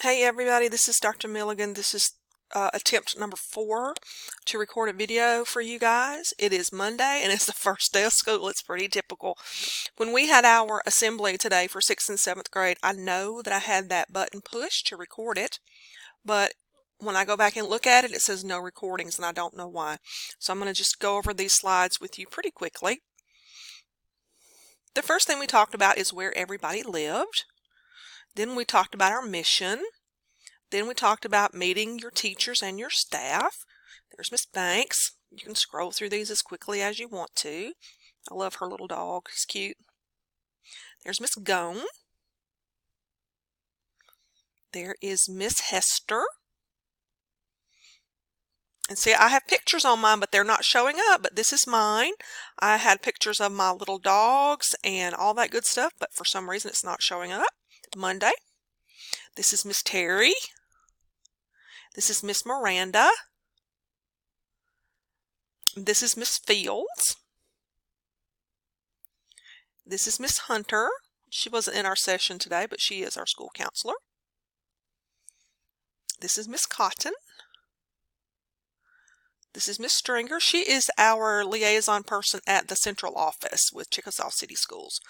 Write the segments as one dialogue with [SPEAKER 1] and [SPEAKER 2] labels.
[SPEAKER 1] Hey everybody, this is Dr. Milligan. This is attempt number 4 to record a video for you guys. It is Monday and it's the first day of school. It's pretty typical. When we had our assembly today for 6th and 7th grade, I know that I had that button pushed to record it, but when I go back and look at it, it says no recordings and I don't know why. So I'm going to just go over these slides with you pretty quickly. The first thing we talked about is where everybody lived. Then we talked about our mission. Then we talked about meeting your teachers and your staff. There's Miss Banks. You can scroll through these as quickly as you want to. I love her little dog. He's cute. There's Miss Gone. There is Miss Hester. And see, I have pictures on mine, but they're not showing up. But this is mine. I had pictures of my little dogs and all that good stuff, but for some reason it's not showing up. Monday. This is Miss Terry. This is Miss Miranda. This is Miss Fields. This is Miss Hunter. She wasn't in our session today, but she is our school counselor. This is Miss Cotton. This is Miss Stringer. She is our liaison person at the central office with Chickasaw City Schools.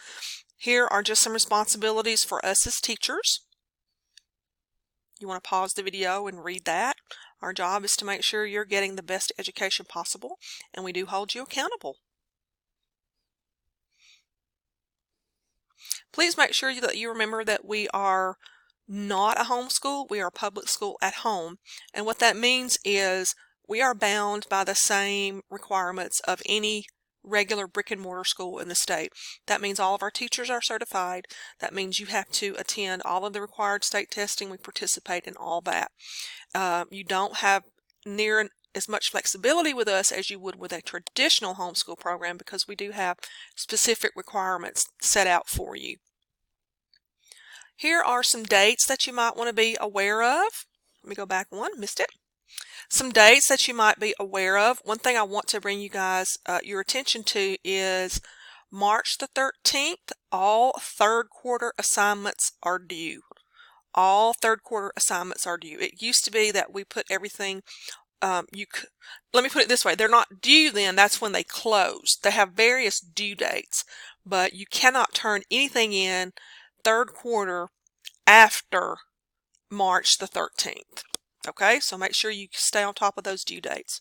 [SPEAKER 1] Here are just some responsibilities for us as teachers. You want to pause the video and read that. Our job is to make sure you're getting the best education possible, and we do hold you accountable. Please make sure that you remember that we are not a homeschool, we are a public school at home. And what that means is we are bound by the same requirements of any regular brick and mortar school in the state. That means all of our teachers are certified. That means you have to attend all of the required state testing. We participate in all that. You don't have near as much flexibility with us as you would with a traditional homeschool program because we do have specific requirements set out for you. Here are some dates that you might want to be aware of. Let me go back one, missed it. Some dates that you might be aware of. One thing I want to bring you guys your attention to is March the 13th. All third quarter assignments are due. All third quarter assignments are due. It used to be that we put everything, let me put it this way, they're not due then, that's when they close. They have various due dates, but you cannot turn anything in third quarter after March the 13th. Okay, so make sure you stay on top of those due dates.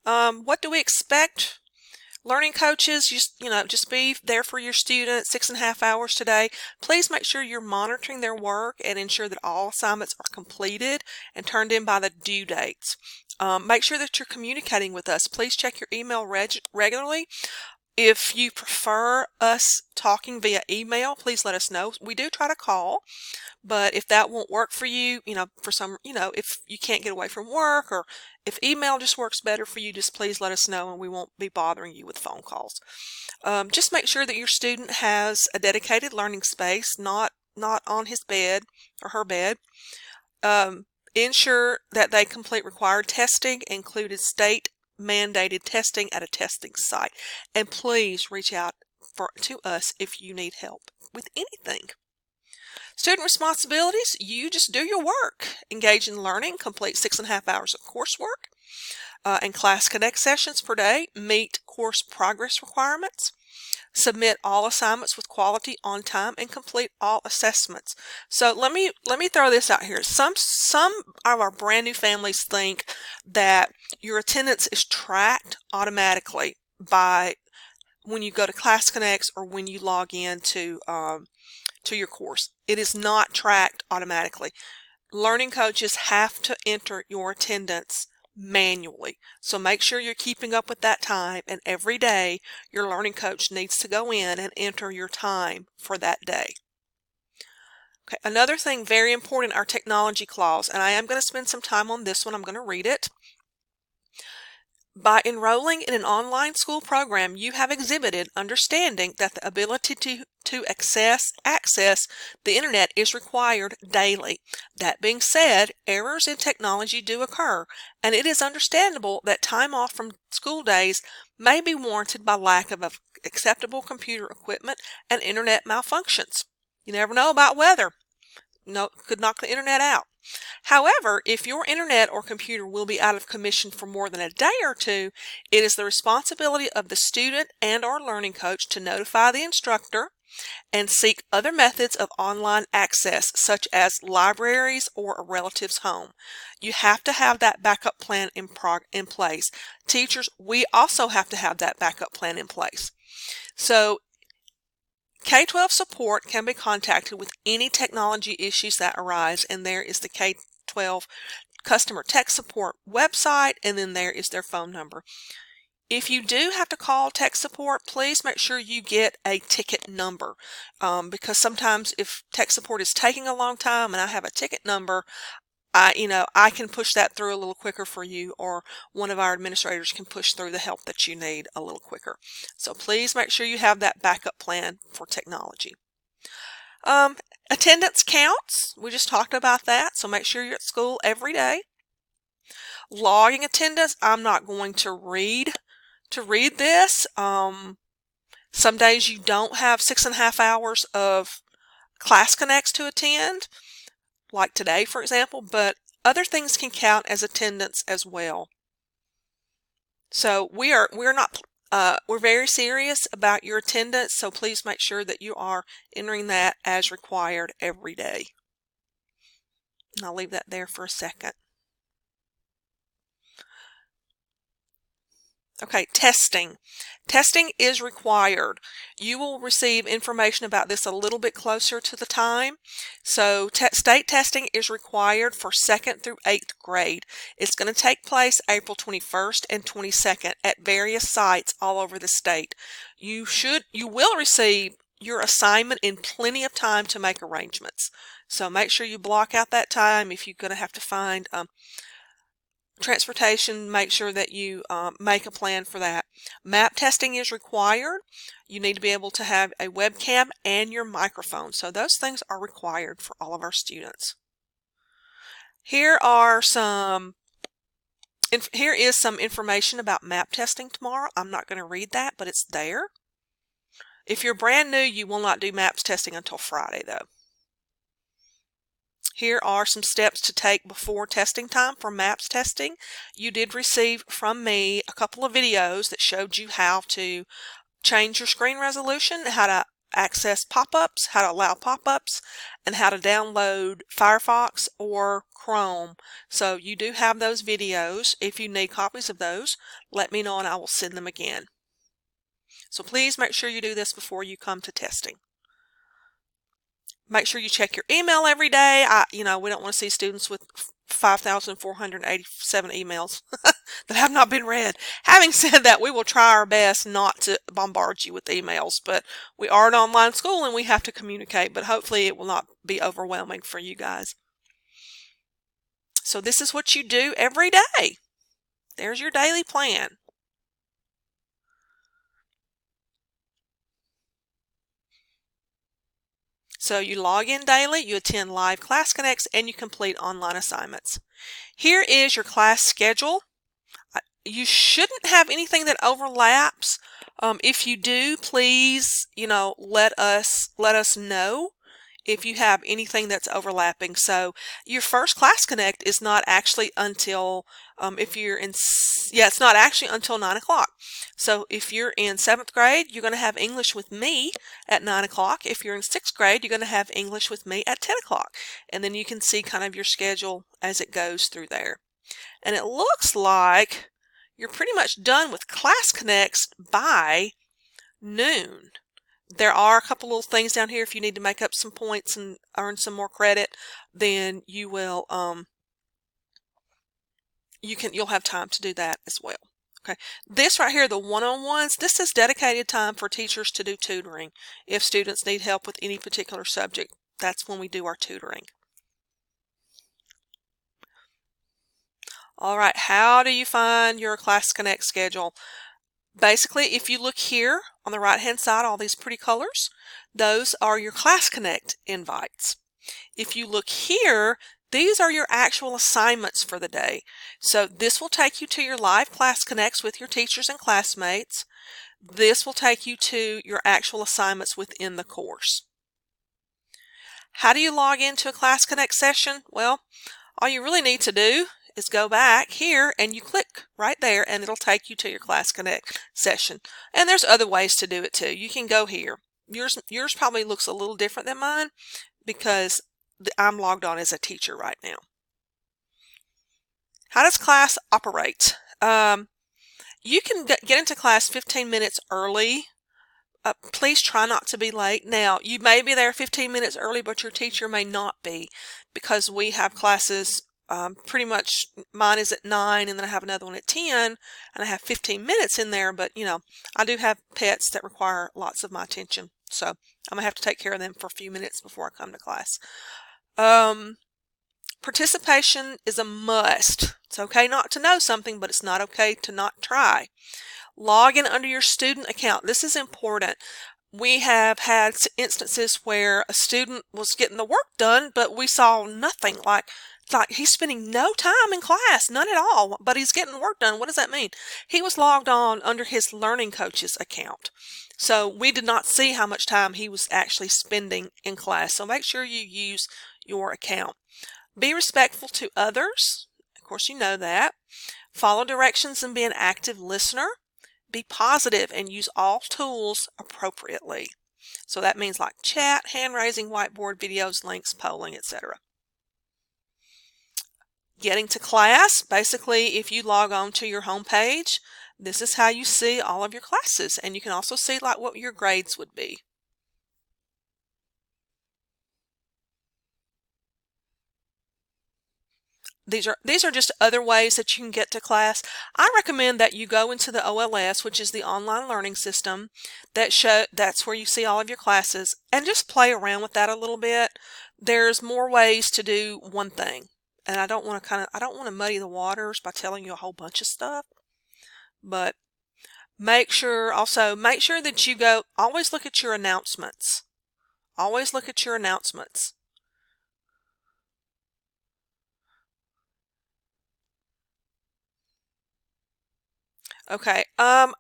[SPEAKER 1] What do we expect? Learning coaches, just be there for your students 6.5 hours today. Please make sure you're monitoring their work and ensure that all assignments are completed and turned in by the due dates. Make sure that you're communicating with us. Please check your email regularly. If you prefer us talking via email, please let us know. We do try to call, but if that won't work for you, if you can't get away from work or if email just works better for you, just please let us know and we won't be bothering you with phone calls. Just make sure that your student has a dedicated learning space, not on his bed or her bed. Ensure that they complete required testing, included state mandated testing at a testing site, and please reach out to us if you need help with anything. Student responsibilities, you just do your work. Engage in learning, complete 6.5 hours of coursework and Class Connect sessions per day, meet course progress requirements, submit all assignments with quality on time, and complete all assessments. So let me throw this out here. Some of our brand new families think that your attendance is tracked automatically by when you go to Class Connects or when you log in to your course. It is not tracked automatically. Learning coaches have to enter your attendance manually. So make sure you're keeping up with that time, and every day your learning coach needs to go in and enter your time for that day. Okay, another thing very important, our technology clause, and I am going to spend some time on this one. I'm going to read it. By enrolling in an online school program, you have exhibited understanding that the ability to access the internet is required daily. That being said, errors in technology do occur, and it is understandable that time off from school days may be warranted by lack of acceptable computer equipment and internet malfunctions. You never know about weather. could knock the internet out. However, if your internet or computer will be out of commission for more than a day or two, it is the responsibility of the student and or learning coach to notify the instructor and seek other methods of online access, such as libraries or a relative's home. You have to have that backup plan in place. Teachers, we also have to have that backup plan in place. So K-12 support can be contacted with any technology issues that arise, and there is the K-12 customer tech support website, and then there is their phone number. If you do have to call tech support, please make sure you get a ticket number, because sometimes if tech support is taking a long time and I have a ticket number, I can push that through a little quicker for you, or one of our administrators can push through the help that you need a little quicker. So please make sure you have that backup plan for technology. Attendance counts. We just talked about that, so make sure you're at school every day. Logging attendance, I'm not going to read this. Some days you don't have 6.5 hours of Class Connects to attend, like today, for example, but other things can count as attendance as well. So we're very serious about your attendance, so please make sure that you are entering that as required every day. And I'll leave that there for a second. Okay, testing. Testing is required. You will receive information about this a little bit closer to the time. So state testing is required for 2nd through 8th grade. It's going to take place April 21st and 22nd at various sites all over the state. You will receive your assignment in plenty of time to make arrangements. So make sure you block out that time. If you're going to have to find transportation, make sure that you make a plan for that. Map testing is required. You need to be able to have a webcam and your microphone. So those things are required for all of our students. Here is some information about map testing tomorrow. I'm not going to read that, but it's there. If you're brand new, you will not do maps testing until Friday, though. Here are some steps to take before testing time for maps testing. You did receive from me a couple of videos that showed you how to change your screen resolution, how to access pop-ups, how to allow pop-ups, and how to download Firefox or Chrome. So you do have those videos. If you need copies of those, let me know and I will send them again. So please make sure you do this before you come to testing. Make sure you check your email every day. We don't want to see students with 5,487 emails that have not been read. Having said that, we will try our best not to bombard you with emails, but we are an online school and we have to communicate, but hopefully it will not be overwhelming for you guys. So this is what you do every day. There's your daily plan. So you log in daily, you attend live Class Connects, and you complete online assignments. Here is your class schedule. You shouldn't have anything that overlaps. If you do, please, let us know if you have anything that's overlapping. So your first Class Connect is not actually until it's not actually until 9 o'clock. So if you're in 7th grade, you're going to have English with me at 9 o'clock. If you're in 6th grade, you're going to have English with me at 10 o'clock. And then you can see kind of your schedule as it goes through there. And it looks like you're pretty much done with Class Connects by noon. There are a couple little things down here. If you need to make up some points and earn some more credit, then you will you'll have time to do that as well. Okay, this right here, the one-on-ones, this is dedicated time for teachers to do tutoring. If students need help with any particular subject, that's when we do our tutoring. All right, how do you find your Class Connect schedule? Basically, if you look here on the right-hand side, all these pretty colors, those are your Class Connect invites. If you look here, these are your actual assignments for the day. So this will take you to your live Class Connects with your teachers and classmates. This will take you to your actual assignments within the course. How do you log into a Class Connect session? Well, all you really need to do is go back here and you click right there and it'll take you to your Class Connect session. And there's other ways to do it too. You can go here. Yours probably looks a little different than mine because I'm logged on as a teacher right now. How does class operate? You can get into class 15 minutes early. Please try not to be late. Now, you may be there 15 minutes early, but your teacher may not be, because we have classes pretty much, mine is at 9 and then I have another one at 10 and I have 15 minutes in there, but you know, I do have pets that require lots of my attention. So I'm gonna have to take care of them for a few minutes before I come to class. Participation is a must. It's okay not to know something, but it's not okay to not try. Log in under your student account. This is important. We have had instances where a student was getting the work done, but we saw nothing. Like he's spending no time in class, none at all, but he's getting work done. What does that mean? He was logged on under his Learning Coaches account. So we did not see how much time he was actually spending in class. So make sure you use your account. Be respectful to others. Of course, you know that. Follow directions and be an active listener. Be positive and use all tools appropriately. So that means like chat, hand raising, whiteboard, videos, links, polling, etc. Getting to class, basically if you log on to your home page, this is how you see all of your classes, and you can also see like what your grades would be. These are just other ways that you can get to class. I recommend that you go into the OLS, which is the online learning system. That's where you see all of your classes, and just play around with that a little bit. There's more ways to do one thing, and I don't want to muddy the waters by telling you a whole bunch of stuff. But make sure that you always look at your announcements. Always look at your announcements. Okay, I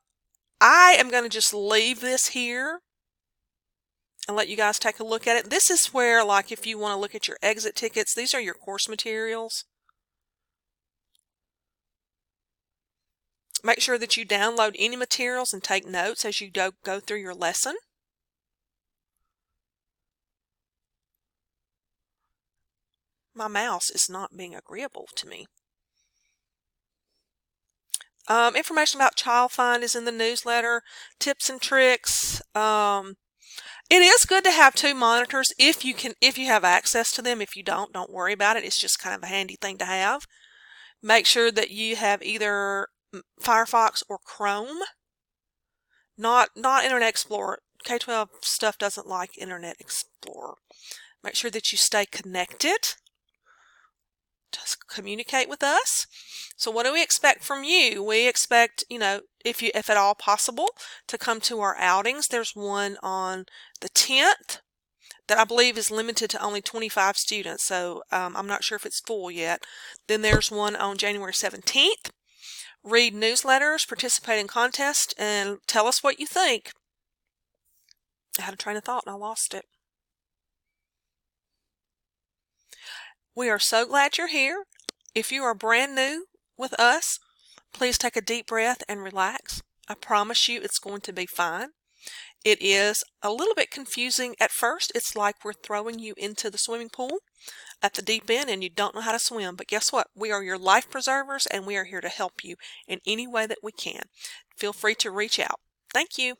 [SPEAKER 1] am going to just leave this here and let you guys take a look at it. This is where, like, if you want to look at your exit tickets, these are your course materials. Make sure that you download any materials and take notes as you go through your lesson. My mouse is not being agreeable to me. Information about Child Find is in the newsletter. Tips and tricks. It is good to have 2 monitors if you have access to them. If you don't worry about it. It's just kind of a handy thing to have. Make sure that you have either Firefox or Chrome. Not Internet Explorer. K-12 stuff doesn't like Internet Explorer. Make sure that you stay connected to communicate with us. So what do we expect from you? We expect, if at all possible, to come to our outings. There's one on the 10th that I believe is limited to only 25 students, so I'm not sure if it's full yet. Then there's one on January 17th. Read newsletters, participate in contests, and tell us what you think. I had a train of thought and I lost it. We are so glad you're here. If you are brand new with us, please take a deep breath and relax. I promise you it's going to be fine. It is a little bit confusing at first. It's like we're throwing you into the swimming pool at the deep end and you don't know how to swim. But guess what? We are your life preservers and we are here to help you in any way that we can. Feel free to reach out. Thank you.